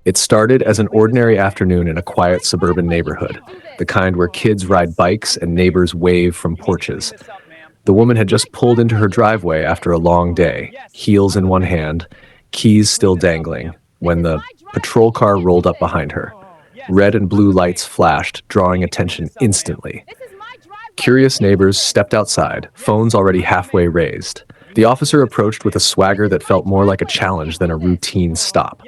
It started as an ordinary afternoon in a quiet suburban neighborhood, the kind where kids ride bikes and neighbors wave from porches. The woman had just pulled into her driveway after a long day, heels in one hand, keys still dangling, when the patrol car rolled up behind her. Red and blue lights flashed, drawing attention instantly. Curious neighbors stepped outside, phones already halfway raised. The officer approached with a swagger that felt more like a challenge than a routine stop.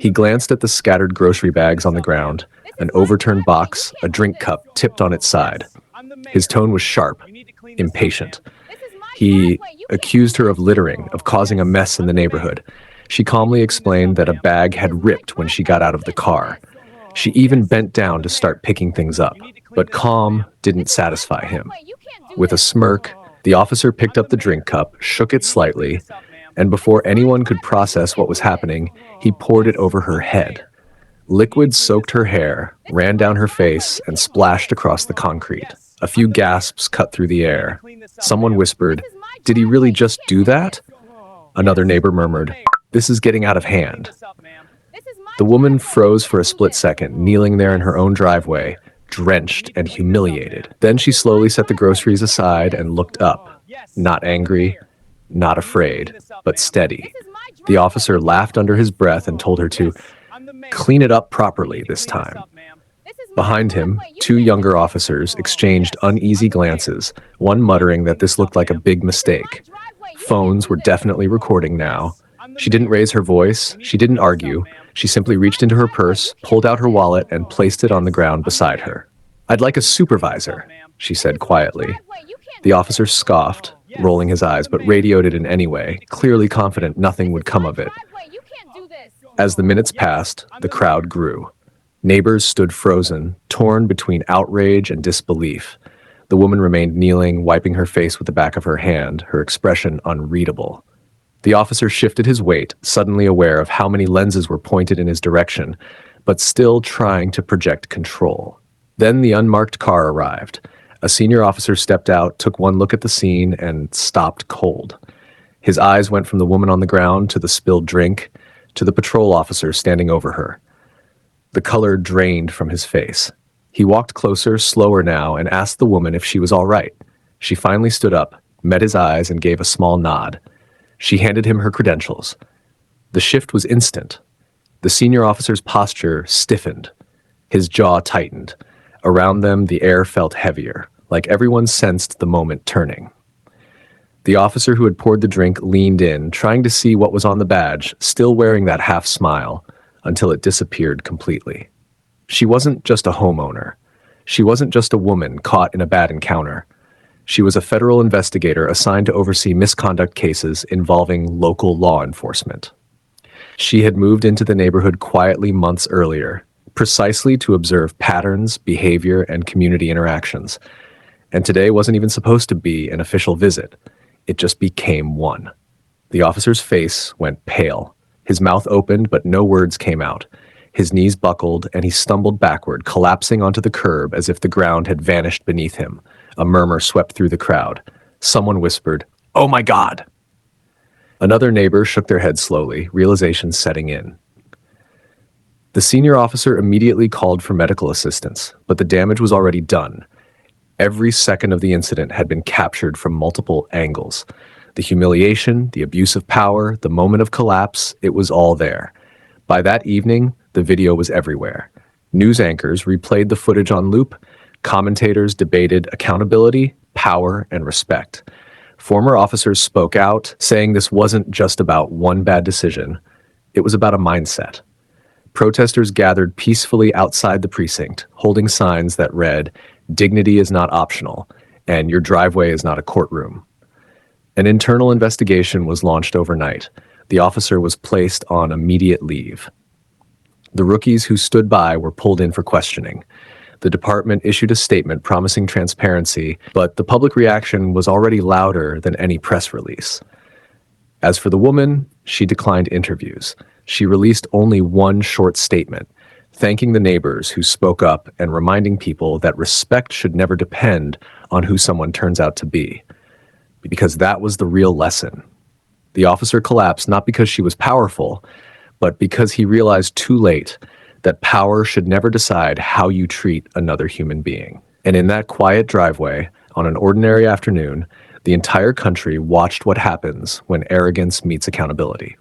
He glanced at the scattered grocery bags on the ground, an overturned box, a drink cup tipped on its side. His tone was sharp, impatient. He accused her of littering, of causing a mess in the neighborhood. She calmly explained that a bag had ripped when she got out of the car. She even bent down to start picking things up, but calm didn't satisfy him. With a smirk, the officer picked up the drink cup, shook it slightly, and before anyone could process what was happening, he poured it over her head. Liquid soaked her hair, ran down her face, and splashed across the concrete. A few gasps cut through the air. Someone whispered, "Did he really just do that?" Another neighbor murmured, "This is getting out of hand." The woman froze for a split second, kneeling there in her own driveway, drenched and humiliated. Then she slowly set the groceries aside and looked up, not angry, not afraid, but steady. The officer laughed under his breath and told her to clean it up properly this time. Behind him, two younger officers exchanged uneasy glances, one muttering that this looked like a big mistake. Phones were definitely recording now. She didn't raise her voice, she didn't argue, she simply reached into her purse, pulled out her wallet, and placed it on the ground beside her. "I'd like a supervisor," she said quietly. The officer scoffed, rolling his eyes, but radioed it in any way, clearly confident nothing would come of it. As the minutes passed, the crowd grew. Neighbors stood frozen, torn between outrage and disbelief. The woman remained kneeling, wiping her face with the back of her hand, her expression unreadable. The officer shifted his weight, suddenly aware of how many lenses were pointed in his direction, but still trying to project control. Then the unmarked car arrived. A senior officer stepped out, took one look at the scene, and stopped cold. His eyes went from the woman on the ground to the spilled drink, to the patrol officer standing over her. The color drained from his face. He walked closer, slower now, and asked the woman if she was all right. She finally stood up, met his eyes, and gave a small nod. She handed him her credentials. The shift was instant. The senior officer's posture stiffened. His jaw tightened. Around them, the air felt heavier, like everyone sensed the moment turning. The officer who had poured the drink leaned in, trying to see what was on the badge, still wearing that half smile, until it disappeared completely. She wasn't just a homeowner. She wasn't just a woman caught in a bad encounter. She was a federal investigator assigned to oversee misconduct cases involving local law enforcement. She had moved into the neighborhood quietly months earlier, precisely to observe patterns, behavior, and community interactions. And today wasn't even supposed to be an official visit. It just became one. The officer's face went pale. His mouth opened, but no words came out. His knees buckled, and he stumbled backward, collapsing onto the curb as if the ground had vanished beneath him. A murmur swept through the crowd. Someone whispered, "Oh my God!" Another neighbor shook their head slowly, realization setting in. The senior officer immediately called for medical assistance, but the damage was already done. Every second of the incident had been captured from multiple angles. The humiliation, the abuse of power, the moment of collapse, it was all there. By that evening, the video was everywhere. News anchors replayed the footage on loop. Commentators debated accountability, power, and respect. Former officers spoke out, saying this wasn't just about one bad decision. It was about a mindset. Protesters gathered peacefully outside the precinct, holding signs that read, "Dignity is not optional," and "Your driveway is not a courtroom." An internal investigation was launched overnight. The officer was placed on immediate leave. The rookies who stood by were pulled in for questioning. The department issued a statement promising transparency, but the public reaction was already louder than any press release. As for the woman, she declined interviews. She released only one short statement, thanking the neighbors who spoke up and reminding people that respect should never depend on who someone turns out to be. Because that was the real lesson. The officer collapsed not because she was powerful, but because he realized too late that power should never decide how you treat another human being. And in that quiet driveway, on an ordinary afternoon, the entire country watched what happens when arrogance meets accountability.